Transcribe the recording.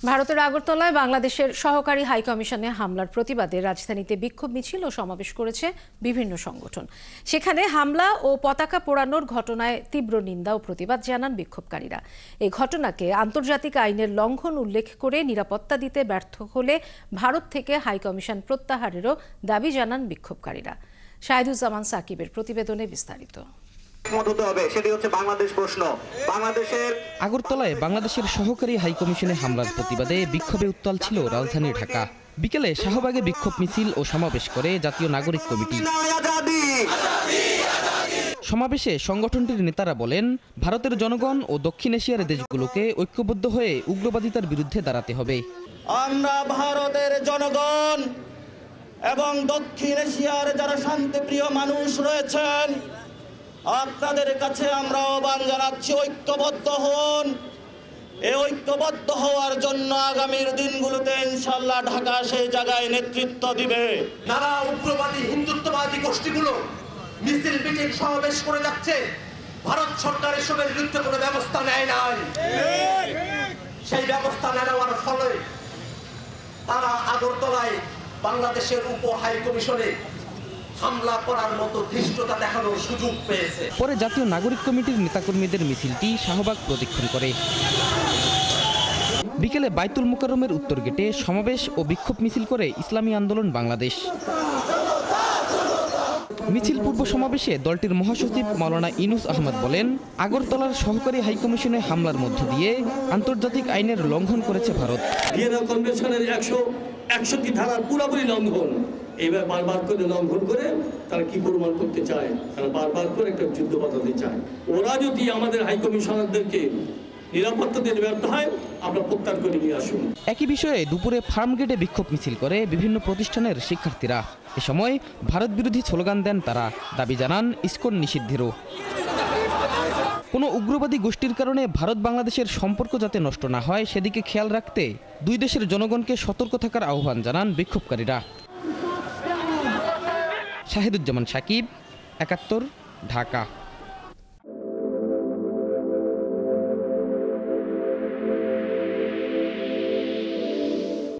ভারতের আগরতলায় বাংলাদেশের সহকারী হাইকমিশনে হামলার প্রতিবাদে রাজধানীতে বিক্ষোভ মিছিল ও সমাবেশ করেছে বিভিন্ন সংগঠন। সেখানে হামলা ও পতাকা পোড়ানোর ঘটনায় তীব্র নিন্দা ও প্রতিবাদ জানান বিক্ষোভকারীরা। এই ঘটনাকে আন্তর্জাতিক আইনের লঙ্ঘন উল্লেখ করে নিরাপত্তা দিতে ব্যর্থ হলে ভারত থেকে হাইকমিশন প্রত্যাহারেরও দাবি জানান বিক্ষোভকারীরা। শাহিদুজ্জামান সাকিবের প্রতিবেদনে বিস্তারিত। আগরতলায় বাংলাদেশের সহকারী হাইকমিশনে হামলার প্রতিবাদে বিক্ষোভে উত্তাল ছিল রাজধানী ঢাকা। বিকেলে শাহবাগে বিক্ষোভ মিছিল ও সমাবেশ করে জাতীয় নাগরিক কমিটি। সমাবেশে সংগঠনটির নেতারা বলেন, ভারতের জনগণ ও দক্ষিণ এশিয়ার দেশগুলোকে ঐক্যবদ্ধ হয়ে উগ্রবাদিতার বিরুদ্ধে দাঁড়াতে হবে। আমরা ভারতের জনগণ এবং দক্ষিণ এশিয়ার যারা শান্তিপ্রিয় মানুষ রয়েছেন, আপনাদের কাছে আমরা আহ্বান জানাচ্ছি, ঐক্যবদ্ধ হন। এই ঐক্যবদ্ধ হওয়ার জন্য আগামীর দিনগুলোতে ইনশাআল্লাহ ঢাকা সেই জায়গায় নেতৃত্ব দিবে। নানা উগ্রবাদী হিন্দুত্ববাদী গোষ্ঠীগুলো মিছিল মিটিং সমাবেশ করে যাচ্ছে, ভারত সরকার এসবের বিরুদ্ধে কোনো ব্যবস্থা নেয় নাই। সেই ব্যবস্থা নেওয়ার ফলে তারা আগরতলায় বাংলাদেশের উপ হাই কমিশনে হামলা করার মতো ধৃষ্টতা দেখানোর সুযোগ পেয়েছে। পরে জাতীয় নাগরিক কমিটির নেতাকর্মীদের মিছিলটি শাহবাগ প্রদক্ষিণ করে। বিকেলে বাইতুল মুকাররমের উত্তর গেটে সমাবেশ ও বিক্ষোভ মিছিল করে ইসলামী আন্দোলন বাংলাদেশ। মিছিল পূর্ব সমাবেশে দলটির মহাসচিব মাওলানা ইনুস আহমদ বলেন, আগরতলার সহকারী হাইকমিশনে হামলার মধ্য দিয়ে আন্তর্জাতিক আইনের লঙ্ঘন করেছে ভারত। ভিয়েনা কনভেনশনের 161 ধারার পুরোপুরি লঙ্ঘন। এইবার বারবার করে লঙ্ঘন করে তারা কি প্রমাণ করতে চায়? তারা বারবার করে একটা যুদ্ধ বাঁধাতে চায়। ওরা যদি আমাদের হাইকমিশনারদেরকে নিরাপত্তা দিতে ব্যর্থ হয়, আমরা প্রত্যাহার করে নিয়ে আসুন। একই বিষয়ে দুপুরে ফার্মগেটে বিক্ষোভ মিছিল করে বিভিন্ন প্রতিষ্ঠানের শিক্ষার্থীরা। এ সময় ভারত বিরোধী স্লোগান দেন তারা। দাবি জানান ইসকন নিষিদ্ধেরও। কোনো উগ্রবাদী গোষ্ঠীর কারণে ভারত বাংলাদেশের সম্পর্ক যাতে নষ্ট না হয় সেদিকে খেয়াল রাখতে দুই দেশের জনগণকে সতর্ক থাকার আহ্বান জানান বিক্ষোভকারীরা। শাহিদুজ্জামান সাকিব, ৭১, ঢাকা।